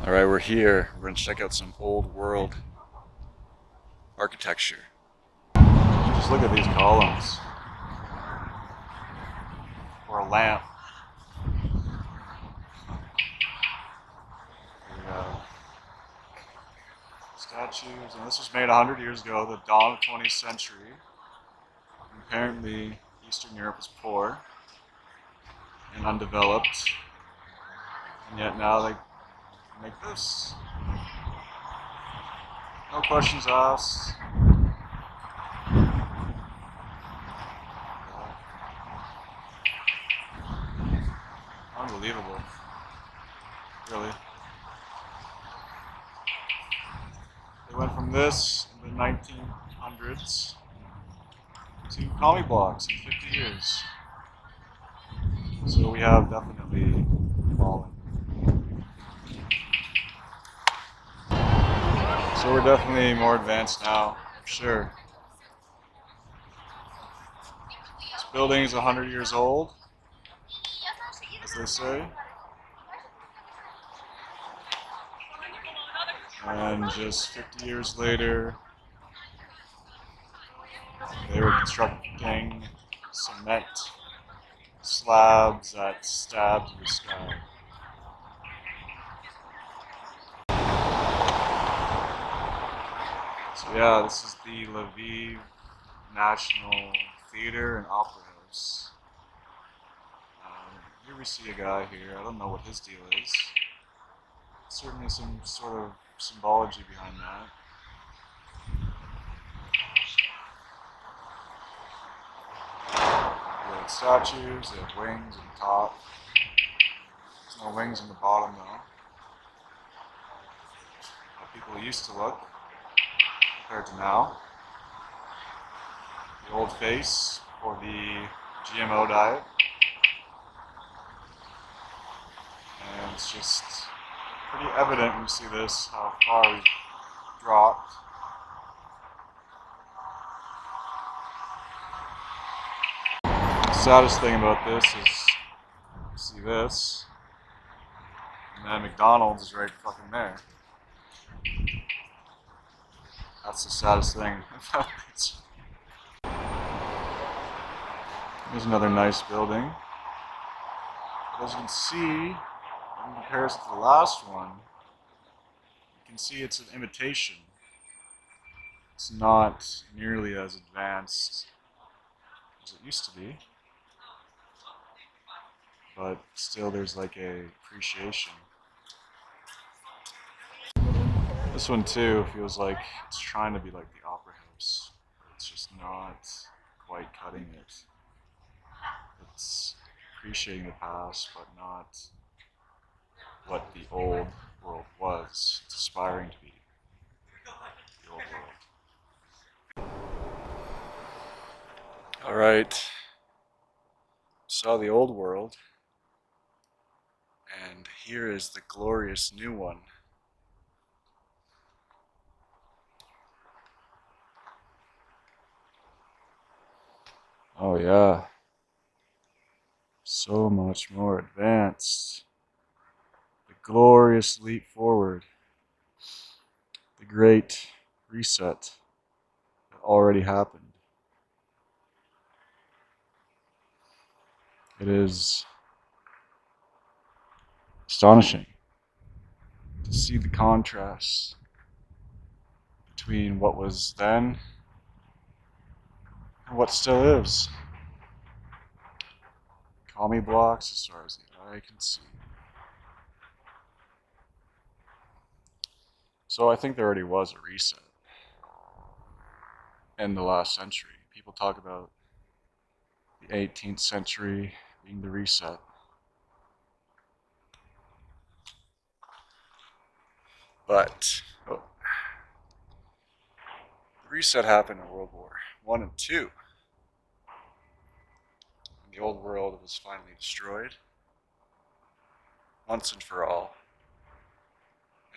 Alright, we're here. We're going to check out some old world architecture. Just look at these columns. Or a lamp. Statues, and this was made 100 years ago, the dawn of the 20th century. Apparently, Eastern Europe was poor and undeveloped, and yet now they make this. No questions asked. Unbelievable. Really. They went from this in the 1900s to comic blocks in 50 years. So we have definitely fallen. So we're definitely more advanced now, for sure. This building is 100 years old, as they say. And just 50 years later, they were constructing cement slabs that stabbed the sky. So yeah, this is the Lviv National Theater and Opera House. Here we see a guy here. I don't know what his deal is. Certainly some sort of symbology behind that. They have statues, they have wings on the top. There's no wings on the bottom though. How people used to look compared to now. The old face for the GMO diet. And it's just pretty evident when you see this how far we've dropped. The saddest thing about this is you see this, and then McDonald's is right fucking there. That's the saddest thing about this. Here's another nice building. As you can see, in comparison to the last one, you can see it's an imitation. It's not nearly as advanced as it used to be, but still there's like a appreciation. This one too feels like it's trying to be like the Opera House, but it's just not quite cutting it. It's appreciating the past, but not what the old world was. It's aspiring to be the old world. Alright, saw the old world, and here is the glorious new one. Oh yeah, so much more advanced. The glorious leap forward. The great reset that already happened. It is astonishing to see the contrast between what was then and what still is. Commie blocks as far as the eye can see. So I think there already was a reset in the last century. People talk about the 18th century being the reset. But the reset happened in World War I and II. The old world was finally destroyed once and for all,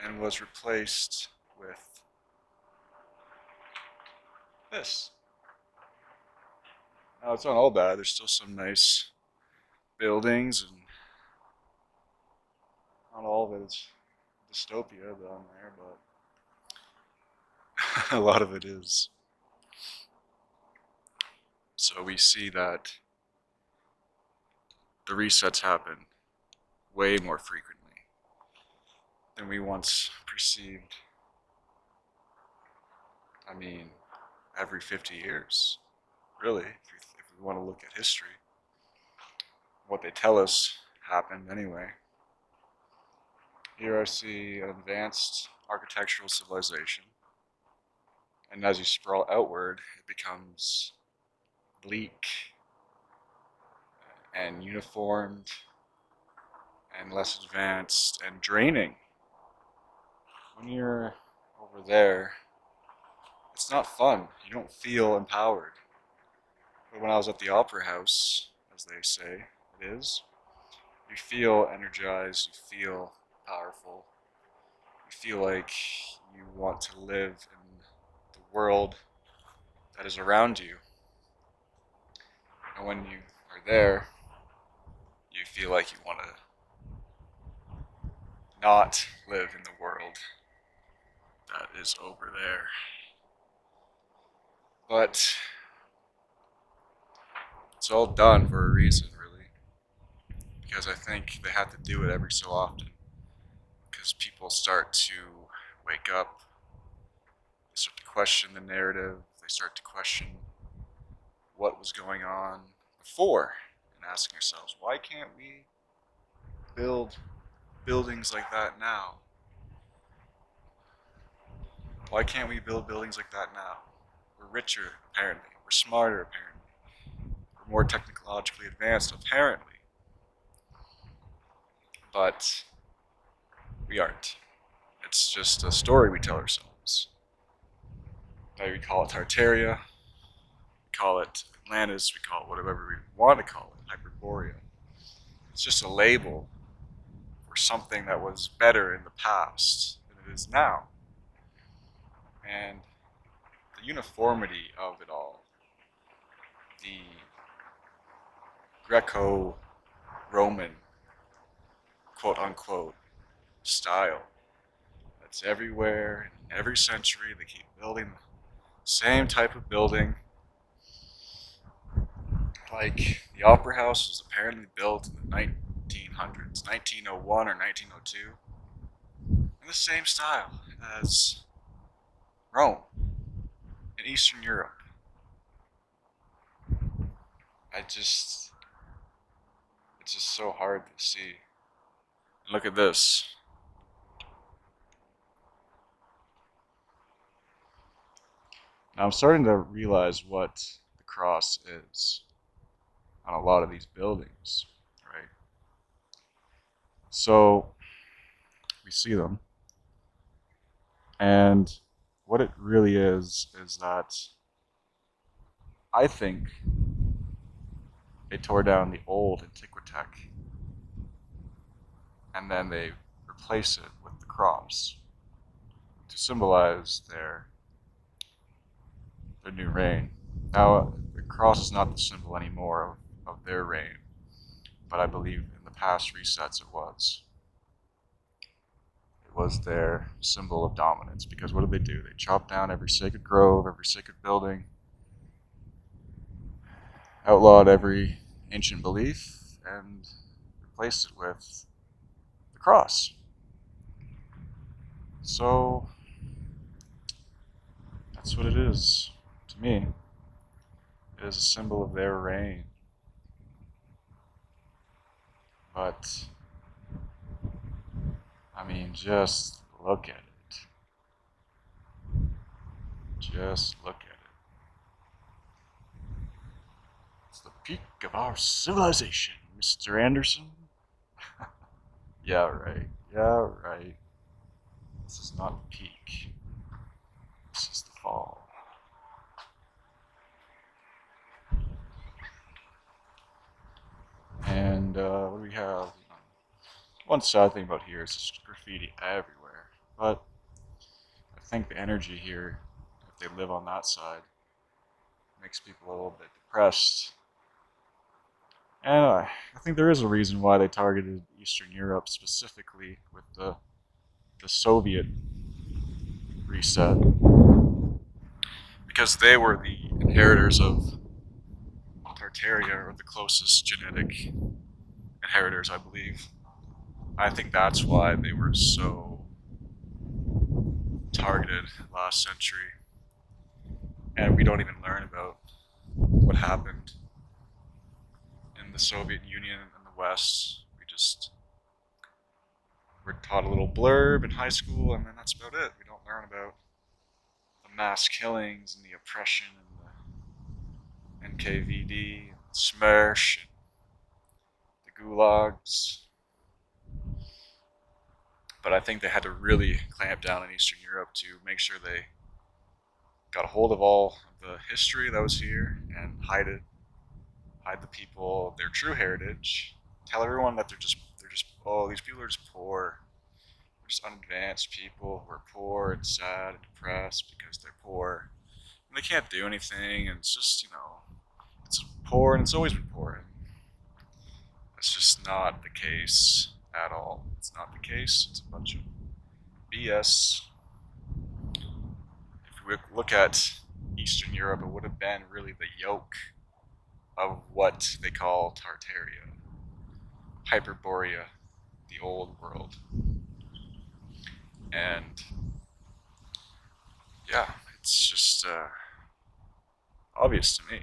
and was replaced with this. Now it's not all bad, there's still some nice buildings, and not all of it is dystopia down there, but a lot of it is. So we see that the resets happen way more frequently than we once perceived. I mean, every 50 years, really, if we want to look at history. What they tell us happened anyway. Here I see an advanced architectural civilization, and as you sprawl outward, it becomes bleak and uniformed and less advanced and draining. When you're over there, it's not fun. You don't feel empowered. But when I was at the Opera House, as they say it is, you feel energized, you feel powerful, you feel like you want to live in the world that is around you. And when you are there, you feel like you want to not live in the world that is over there. But it's all done for a reason, really. Because I think they have to do it every so often. Because people start to wake up, they start to question the narrative, they start to question what was going on before, and asking ourselves, why can't we build buildings like that now? Why can't we build buildings like that now? We're richer, apparently. We're smarter, apparently. We're more technologically advanced, apparently. But we aren't. It's just a story we tell ourselves. Now we call it Tartaria, we call it Atlantis, we call it whatever we want to call it, Hyperborea. It's just a label for something that was better in the past than it is now. And the uniformity of it all, the Greco-Roman, quote unquote, style that's everywhere, in every century. They keep building the same type of building. Like the Opera House was apparently built in the 1900s, 1901 or 1902, in the same style as Rome in Eastern Europe. It's just so hard to see. And look at this. Now I'm starting to realize what the cross is on a lot of these buildings, right? So we see them, and what it really is that I think they tore down the old Antiquitech and then they replace it with the cross to symbolize their new reign. Now, the cross is not the symbol anymore of their reign, but I believe in the past resets it was. It was their symbol of dominance, because what did they do? They chopped down every sacred grove, every sacred building, outlawed every ancient belief, and replaced it with the cross. So, that's what it is to me. It is a symbol of their reign. But, I mean, just look at it. Just look at it. It's the peak of our civilization, Mr. Anderson. Yeah, right. Yeah, right. This is not the peak. This is the fall. And what do we have? One sad thing about here is there's graffiti everywhere. But I think the energy here, if they live on that side, makes people a little bit depressed. And I think there is a reason why they targeted Eastern Europe specifically with the the Soviet reset, because they were the inheritors of Tartaria, or the closest genetic inheritors, I believe. I think that's why they were so targeted last century, and we don't even learn about what happened in the Soviet Union and the West. We're taught a little blurb in high school, and then that's about it. We don't learn about the mass killings and the oppression and the NKVD, and SMERSH, and the gulags. But I think they had to really clamp down in Eastern Europe to make sure they got a hold of all the history that was here and hide it, hide the people, their true heritage. Tell everyone that they're just oh, these people are just poor. They're just unadvanced people who are poor and sad and depressed because they're poor. And they can't do anything, and it's just, it's poor and it's always been poor. And that's just not the case at all. It's not the case. It's a bunch of BS. If we look at Eastern Europe, it would have been really the yoke of what they call Tartaria, Hyperborea, the old world. And yeah, it's just obvious to me.